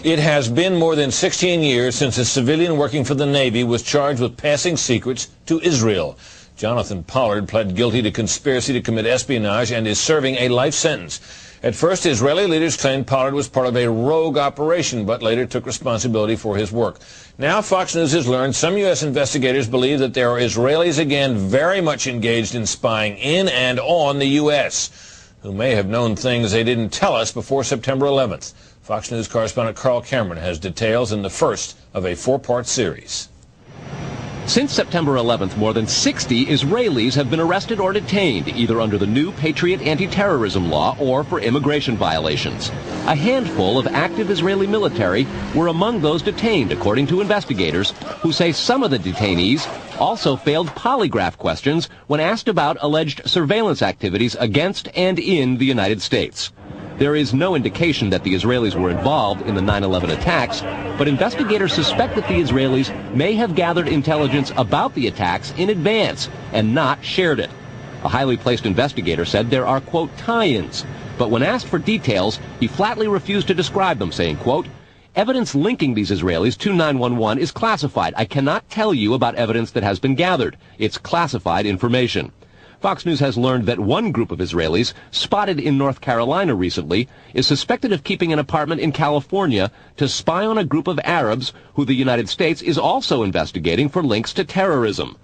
It has been more than 16 years since a civilian working for the Navy was charged with passing secrets to Israel. Jonathan Pollard pled guilty to conspiracy to commit espionage and is serving a life sentence. At first, Israeli leaders claimed Pollard was part of a rogue operation, but later took responsibility for his work. Now, Fox News has learned some U.S. investigators believe that there are Israelis again very much engaged in spying in and on the U.S., who may have known things they didn't tell us before September 11th. Fox News correspondent Carl Cameron has details in the first of a four-part series. Since September 11th, more than 60 Israelis have been arrested or detained, either under the new Patriot anti-terrorism law or for immigration violations. A handful of active Israeli military were among those detained, according to investigators, who say some of the detainees also failed polygraph questions when asked about alleged surveillance activities against and in the United States. There is no indication that the Israelis were involved in the 9/11 attacks, but investigators suspect that the Israelis may have gathered intelligence about the attacks in advance and not shared it. A highly placed investigator said there are, quote, tie-ins, but when asked for details, he flatly refused to describe them, saying, quote, evidence linking these Israelis to 911 is classified. I cannot tell you about evidence that has been gathered. It's classified information. Fox News has learned that one group of Israelis, spotted in North Carolina recently, is suspected of keeping an apartment in California to spy on a group of Arabs who the United States is also investigating for links to terrorism.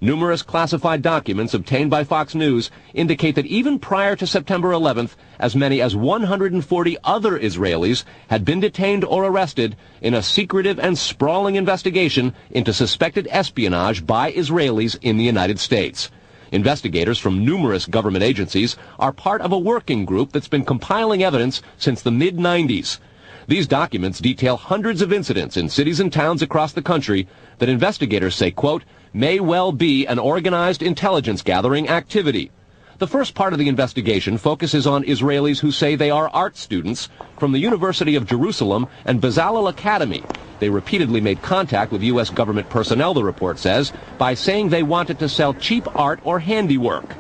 Numerous classified documents obtained by Fox News indicate that even prior to September 11th, as many as 140 other Israelis had been detained or arrested in a secretive and sprawling investigation into suspected espionage by Israelis in the United States. Investigators from numerous government agencies are part of a working group that's been compiling evidence since the mid-90s. These documents detail hundreds of incidents in cities and towns across the country that investigators say, quote, may well be an organized intelligence gathering activity. The first part of the investigation focuses on Israelis who say they are art students from the University of Jerusalem and Bezalel Academy. They repeatedly made contact with U.S. government personnel, the report says, by saying they wanted to sell cheap art or handiwork.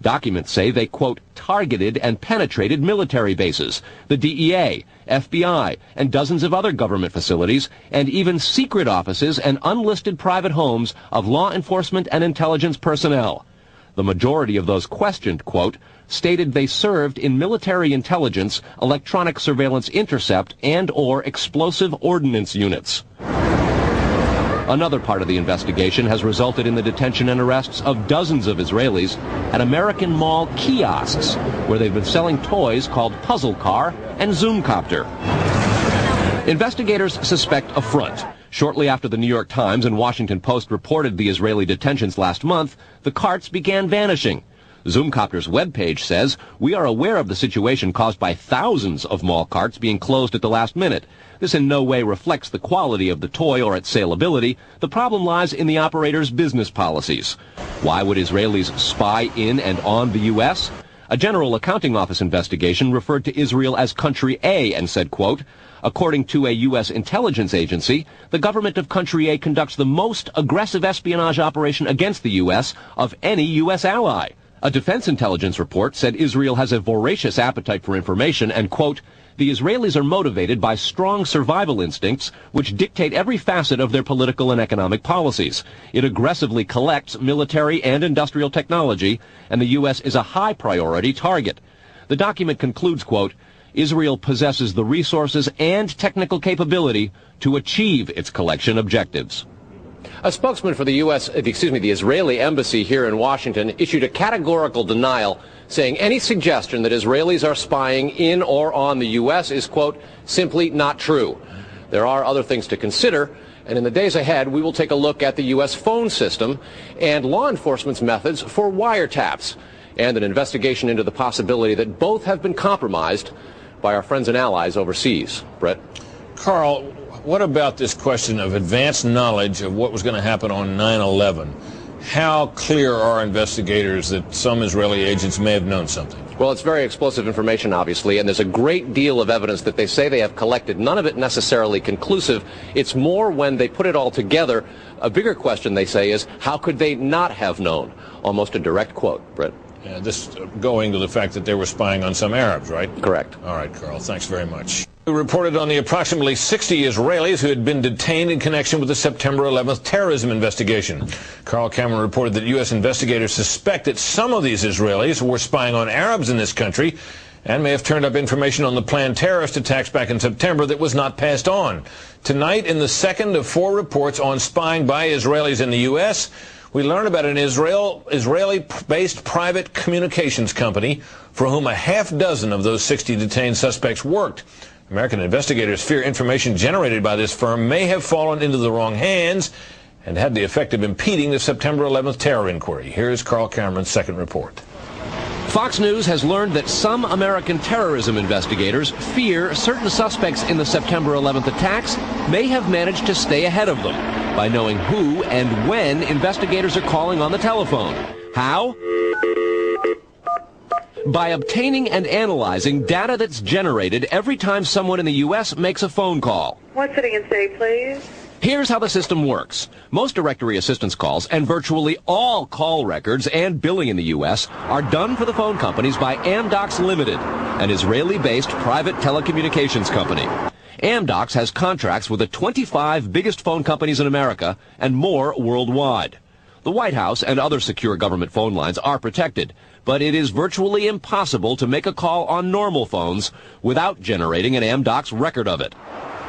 Documents say they, quote, targeted and penetrated military bases, the DEA, FBI, and dozens of other government facilities, and even secret offices and unlisted private homes of law enforcement and intelligence personnel. The majority of those questioned, quote, stated they served in military intelligence, electronic surveillance intercept, and or explosive ordnance units. Another part of the investigation has resulted in the detention and arrests of dozens of Israelis at American Mall kiosks, where they've been selling toys called Puzzle Car and Zoomcopter. Investigators suspect a front. Shortly after the New York Times and Washington Post reported the Israeli detentions last month, the carts began vanishing. Zoomcopter's webpage says, we are aware of the situation caused by thousands of mall carts being closed at the last minute. This in no way reflects the quality of the toy or its saleability. The problem lies in the operator's business policies. Why would Israelis spy in and on the U.S.? A General Accounting Office investigation referred to Israel as Country A and said, quote, according to a U.S. intelligence agency, the government of Country A conducts the most aggressive espionage operation against the U.S. of any U.S. ally. A defense intelligence report said Israel has a voracious appetite for information and, quote, the Israelis are motivated by strong survival instincts which dictate every facet of their political and economic policies. It aggressively collects military and industrial technology, and the U.S. is a high priority target. The document concludes, quote, Israel possesses the resources and technical capability to achieve its collection objectives. A spokesman for the Israeli embassy here in Washington issued a categorical denial, saying any suggestion that Israelis are spying in or on the U.S. is, quote, simply not true. There are other things to consider, and in the days ahead, we will take a look at the U.S. phone system and law enforcement's methods for wiretaps, and an investigation into the possibility that both have been compromised by our friends and allies overseas. Brett? Carl, what about this question of advanced knowledge of what was going to happen on 9/11? How clear are investigators that some Israeli agents may have known something? Well, it's very explosive information, obviously, and there's a great deal of evidence that they say they have collected, none of it necessarily conclusive. It's more when they put it all together. A bigger question, they say, is how could they not have known? Almost a direct quote, Brett. Yeah, this going to the fact that they were spying on some Arabs, right? Correct. All right, Carl, thanks very much. We reported on the approximately 60 Israelis who had been detained in connection with the September 11th terrorism investigation. Carl Cameron reported that U.S. investigators suspect that some of these Israelis were spying on Arabs in this country and may have turned up information on the planned terrorist attacks back in September that was not passed on. Tonight, in the second of 4 reports on spying by Israelis in the U.S., we learn about an Israeli-based private communications company for whom a half dozen of those 60 detained suspects worked. American investigators fear information generated by this firm may have fallen into the wrong hands and had the effect of impeding the September 11th terror inquiry. Here's Carl Cameron's second report. Fox News has learned that some American terrorism investigators fear certain suspects in the September 11th attacks may have managed to stay ahead of them by knowing who and when investigators are calling on the telephone. How? By obtaining and analyzing data that's generated every time someone in the U.S. makes a phone call. One sitting in city, please. Here's how the system works. Most directory assistance calls and virtually all call records and billing in the U.S. are done for the phone companies by Amdocs Limited, an Israeli-based private telecommunications company. Amdocs has contracts with the 25 biggest phone companies in America and more worldwide. The White House and other secure government phone lines are protected, but it is virtually impossible to make a call on normal phones without generating an Amdocs record of it.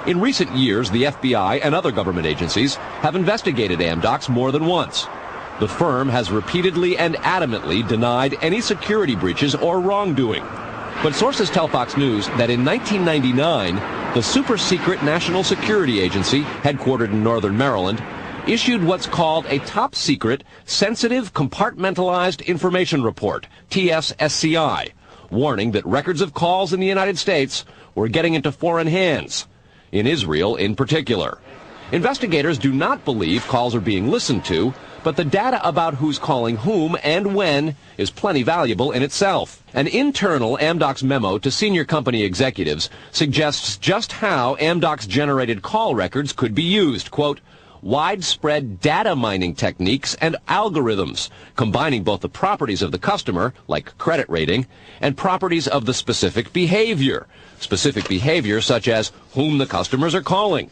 In recent years, the FBI and other government agencies have investigated Amdocs more than once. The firm has repeatedly and adamantly denied any security breaches or wrongdoing. But sources tell Fox News that in 1999, the super-secret National Security Agency, headquartered in northern Maryland, issued what's called a top-secret, sensitive, compartmentalized information report, TSSCI, warning that records of calls in the United States were getting into foreign hands, in Israel in particular. Investigators do not believe calls are being listened to, but the data about who's calling whom and when is plenty valuable in itself. An internal Amdocs memo to senior company executives suggests just how Amdocs generated call records could be used. Quote, widespread data mining techniques and algorithms, combining both the properties of the customer, like credit rating, and properties of the specific behavior such as whom the customers are calling.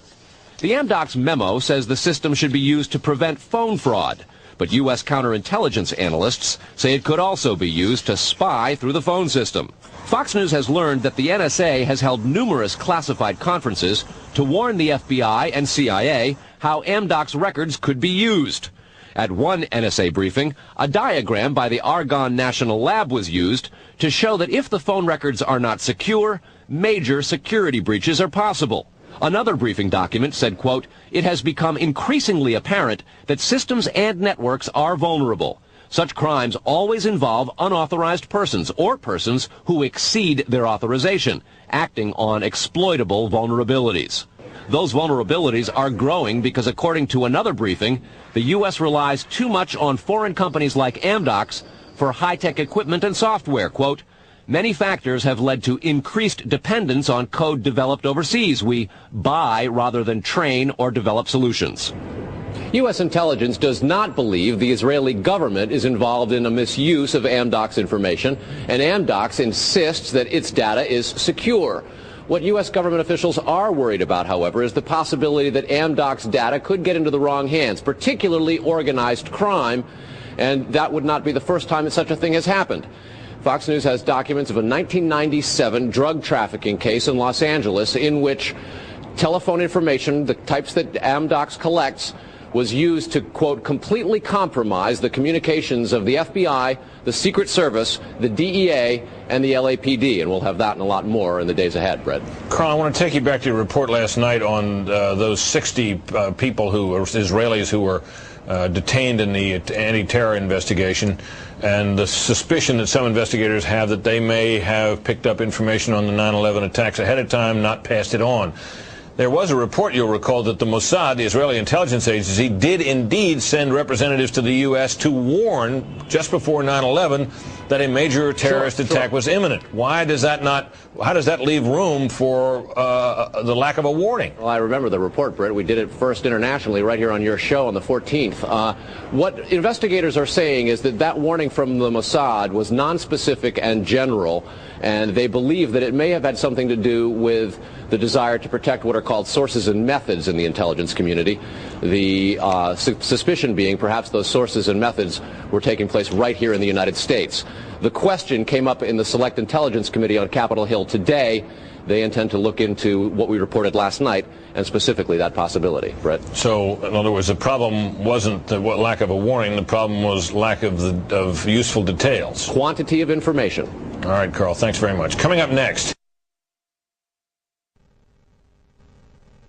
The Amdocs memo says the system should be used to prevent phone fraud, but U.S. counterintelligence analysts say it could also be used to spy through the phone system. Fox News has learned that the NSA has held numerous classified conferences to warn the FBI and CIA how Amdocs records could be used. At one NSA briefing, a diagram by the Argonne National Lab was used to show that if the phone records are not secure, major security breaches are possible. Another briefing document said, quote, it has become increasingly apparent that systems and networks are vulnerable. Such crimes always involve unauthorized persons or persons who exceed their authorization, acting on exploitable vulnerabilities. Those vulnerabilities are growing because, according to another briefing, the U.S. relies too much on foreign companies like Amdocs for high-tech equipment and software. Quote, many factors have led to increased dependence on code developed overseas. We buy rather than train or develop solutions. U.S. intelligence does not believe the Israeli government is involved in a misuse of Amdocs information, and Amdocs insists that its data is secure. What U.S. government officials are worried about, however, is the possibility that Amdocs data could get into the wrong hands, particularly organized crime, and that would not be the first time that such a thing has happened. Fox News has documents of a 1997 drug trafficking case in Los Angeles in which telephone information, the types that Amdocs collects, was used to, quote, completely compromise the communications of the FBI, the Secret Service, the DEA, and the LAPD. And we'll have that and a lot more in the days ahead, Brett. Carl, I want to take you back to your report last night on those 60 people who were Israelis who were detained in the anti-terror investigation, and the suspicion that some investigators have that they may have picked up information on the 9/11 attacks ahead of time, not passed it on. There was a report, you'll recall, that the Mossad, the Israeli intelligence agency, did indeed send representatives to the U.S. to warn just before 9/11 that a major terrorist attack was imminent. Why does that not? How does that leave room for the lack of a warning? Well, I remember the report, Britt. We did it first internationally right here on your show on the 14th. What investigators are saying is that that warning from the Mossad was nonspecific and general, and they believe that it may have had something to do with the desire to protect what are called sources and methods in the intelligence community. The suspicion being perhaps those sources and methods were taking place right here in the United States. The question came up in the Select Intelligence Committee on Capitol Hill today. They intend to look into what we reported last night, and specifically that possibility. Brett? So, in other words, the problem wasn't the lack of a warning. The problem was lack of useful details. Quantity of information. All right, Carl, thanks very much. Coming up next,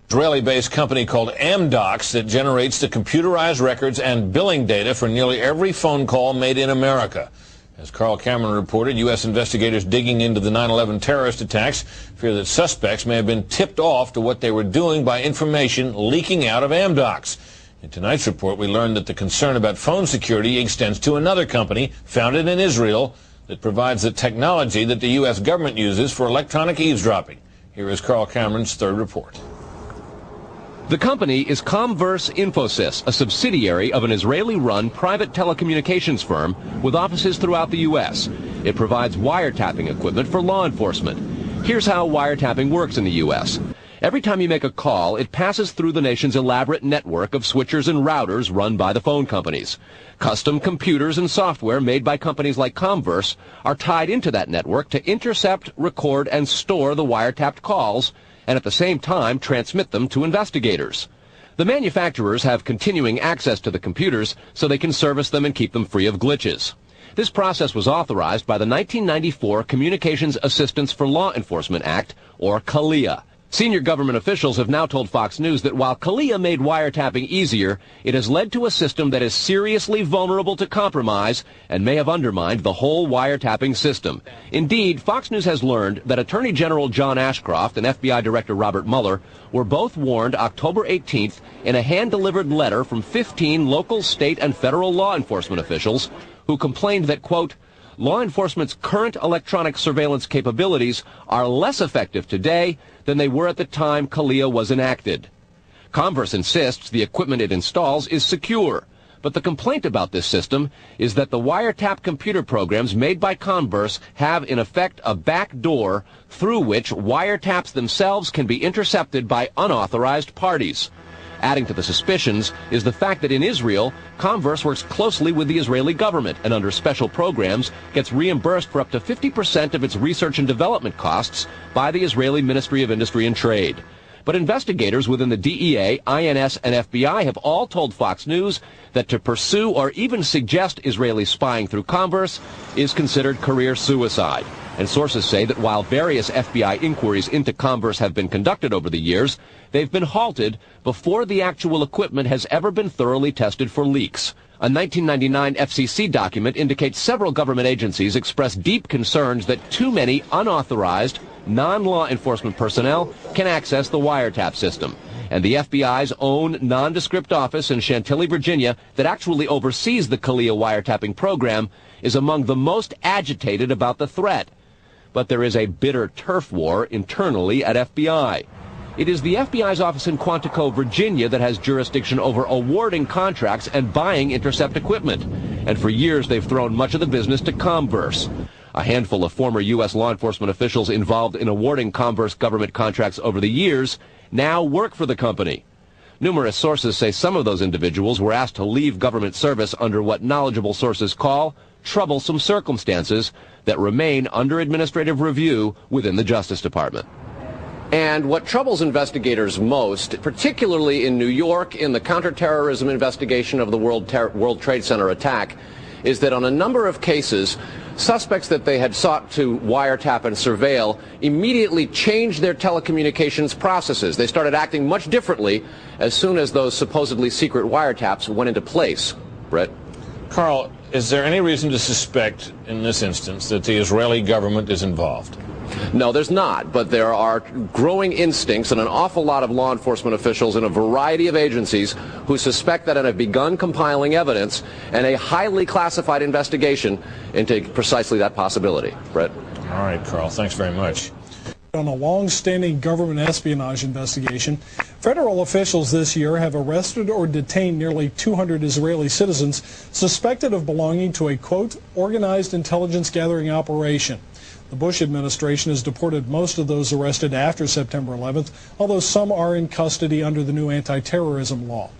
Israeli-based company called Amdocs that generates the computerized records and billing data for nearly every phone call made in America. As Carl Cameron reported, U.S. investigators digging into the 9/11 terrorist attacks fear that suspects may have been tipped off to what they were doing by information leaking out of Amdocs. In tonight's report, we learned that the concern about phone security extends to another company founded in Israel that provides the technology that the U.S. government uses for electronic eavesdropping. Here is Carl Cameron's third report. The company is Comverse Infosys, a subsidiary of an Israeli-run private telecommunications firm with offices throughout the U.S. It provides wiretapping equipment for law enforcement. Here's how wiretapping works in the U.S. Every time you make a call, it passes through the nation's elaborate network of switchers and routers run by the phone companies. Custom computers and software made by companies like Comverse are tied into that network to intercept, record, and store the wiretapped calls, and at the same time transmit them to investigators. The manufacturers have continuing access to the computers so they can service them and keep them free of glitches. This process was authorized by the 1994 Communications Assistance for Law Enforcement Act, or CALEA. Senior government officials have now told Fox News that while CALEA made wiretapping easier, it has led to a system that is seriously vulnerable to compromise and may have undermined the whole wiretapping system. Indeed, Fox News has learned that Attorney General John Ashcroft and FBI Director Robert Mueller were both warned October 18th in a hand-delivered letter from 15 local, state, and federal law enforcement officials who complained that, quote, law enforcement's current electronic surveillance capabilities are less effective today than they were at the time CALEA was enacted. Comverse insists the equipment it installs is secure, but the complaint about this system is that the wiretap computer programs made by Comverse have in effect a back door through which wiretaps themselves can be intercepted by unauthorized parties. Adding to the suspicions is the fact that in Israel, Comverse works closely with the Israeli government and under special programs gets reimbursed for up to 50% of its research and development costs by the Israeli Ministry of Industry and Trade. But investigators within the DEA, INS, and FBI have all told Fox News that to pursue or even suggest Israeli spying through Comverse is considered career suicide. And sources say that while various FBI inquiries into Comverse have been conducted over the years, they've been halted before the actual equipment has ever been thoroughly tested for leaks. A 1999 FCC document indicates several government agencies expressed deep concerns that too many unauthorized, non-law enforcement personnel can access the wiretap system. And the FBI's own nondescript office in Chantilly, Virginia, that actually oversees the CALEA wiretapping program, is among the most agitated about the threat. But there is a bitter turf war internally at FBI. It is the FBI's office in Quantico, Virginia, that has jurisdiction over awarding contracts and buying intercept equipment. And for years, they've thrown much of the business to Comverse. A handful of former U.S. law enforcement officials involved in awarding Comverse government contracts over the years now work for the company. Numerous sources say some of those individuals were asked to leave government service under what knowledgeable sources call troublesome circumstances that remain under administrative review within the Justice Department. And what troubles investigators most, particularly in New York in the counterterrorism investigation of the World Trade Center attack, is that on a number of cases, suspects that they had sought to wiretap and surveil immediately changed their telecommunications processes. They started acting much differently as soon as those supposedly secret wiretaps went into place. Brett? Carl, is there any reason to suspect in this instance that the Israeli government is involved? No, there's not, but there are growing instincts and an awful lot of law enforcement officials in a variety of agencies who suspect that and have begun compiling evidence and a highly classified investigation into precisely that possibility. Brett? All right, Carl, thanks very much. On a long-standing government espionage investigation, federal officials this year have arrested or detained nearly 200 Israeli citizens suspected of belonging to a, quote, organized intelligence gathering operation. The Bush administration has deported most of those arrested after September 11th, although some are in custody under the new anti-terrorism law.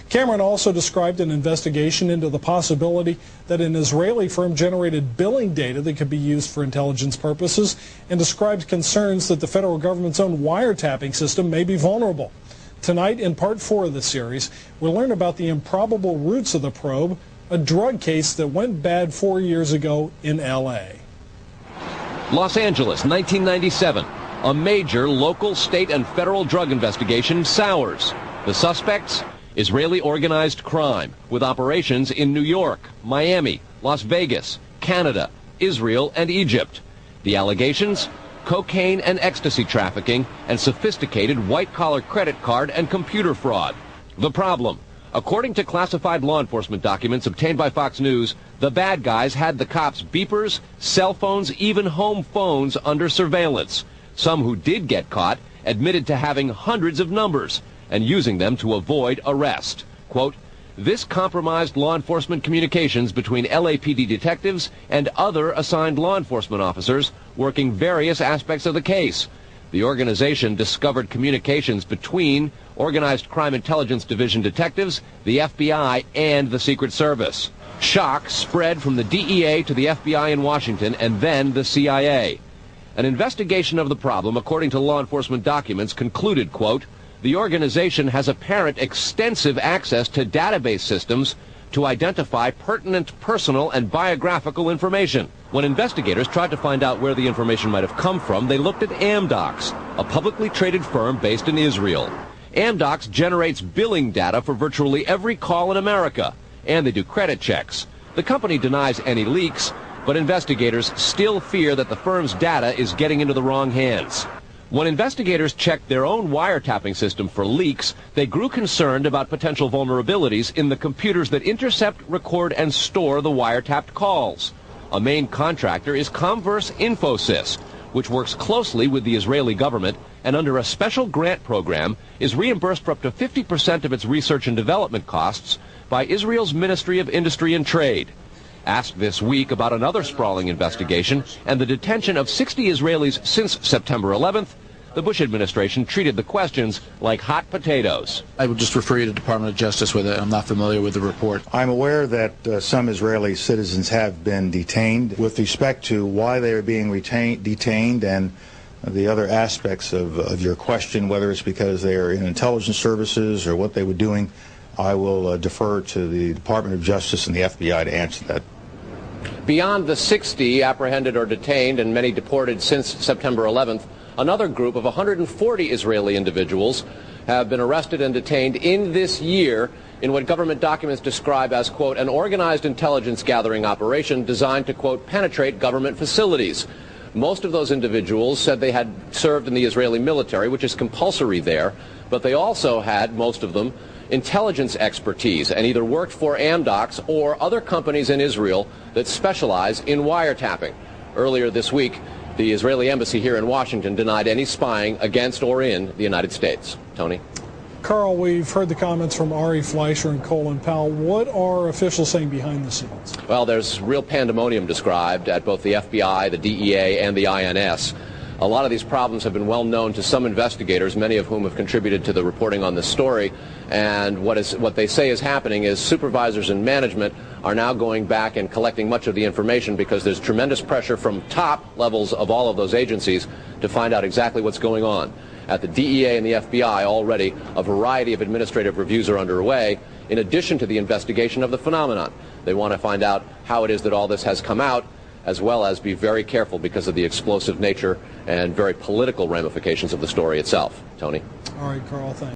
Cameron also described an investigation into the possibility that an Israeli firm generated billing data that could be used for intelligence purposes, and described concerns that the federal government's own wiretapping system may be vulnerable. Tonight, in part 4 of the series, we'll learn about the improbable roots of the probe, a drug case that went bad 4 years ago in L.A. Los Angeles, 1997. A major local, state, and federal drug investigation sours. The suspects? Israeli organized crime, with operations in New York, Miami, Las Vegas, Canada, Israel, and Egypt. The allegations? Cocaine and ecstasy trafficking and sophisticated white-collar credit card and computer fraud. The problem? According to classified law enforcement documents obtained by Fox News, the bad guys had the cops' beepers, cell phones, even home phones under surveillance. Some who did get caught admitted to having hundreds of numbers and using them to avoid arrest. Quote, this compromised law enforcement communications between LAPD detectives and other assigned law enforcement officers working various aspects of the case. The organization discovered communications between Organized Crime Intelligence Division detectives, the FBI, and the Secret Service. Shock spread from the DEA to the FBI in Washington and then the CIA. An investigation of the problem, according to law enforcement documents, concluded, quote, the organization has apparent extensive access to database systems to identify pertinent personal and biographical information. When investigators tried to find out where the information might have come from, they looked at Amdocs, a publicly traded firm based in Israel. Amdocs generates billing data for virtually every call in America, and they do credit checks. The company denies any leaks, but investigators still fear that the firm's data is getting into the wrong hands. When investigators checked their own wiretapping system for leaks, they grew concerned about potential vulnerabilities in the computers that intercept, record, and store the wiretapped calls. A main contractor is Comverse Infosys, which works closely with the Israeli government and under a special grant program is reimbursed for up to 50% of its research and development costs by Israel's Ministry of Industry and Trade. Asked this week about another sprawling investigation and the detention of 60 Israelis since September 11th, the Bush administration treated the questions like hot potatoes. I would just refer you to the Department of Justice with it. I'm not familiar with the report. I'm aware that some Israeli citizens have been detained. With respect to why they are being detained and the other aspects of your question, whether it's because they are in intelligence services or what they were doing, I will defer to the Department of Justice and the FBI to answer that. Beyond the 60 apprehended or detained and many deported since September 11th, another group of 140 Israeli individuals have been arrested and detained in this year in what government documents describe as, quote, an organized intelligence gathering operation designed to, quote, penetrate government facilities. Most of those individuals said they had served in the Israeli military, which is compulsory there, but they also had, most of them, intelligence expertise and either worked for Amdocs or other companies in Israel that specialize in wiretapping. Earlier this week, the Israeli embassy here in Washington denied any spying against or in the United States. Tony? Carl, we've heard the comments from Ari Fleischer and Colin Powell. What are officials saying behind the scenes? Well, there's real pandemonium described at both the FBI, the DEA, and the INS. A lot of these problems have been well known to some investigators, many of whom have contributed to the reporting on this story. And what they say is happening is supervisors and management are now going back and collecting much of the information because there's tremendous pressure from top levels of all of those agencies to find out exactly what's going on. At the DEA and the FBI already, a variety of administrative reviews are underway, in addition to the investigation of the phenomenon. They want to find out how it is that all this has come out, as well as be very careful because of the explosive nature and very political ramifications of the story itself. Tony? All right, Carl, thanks.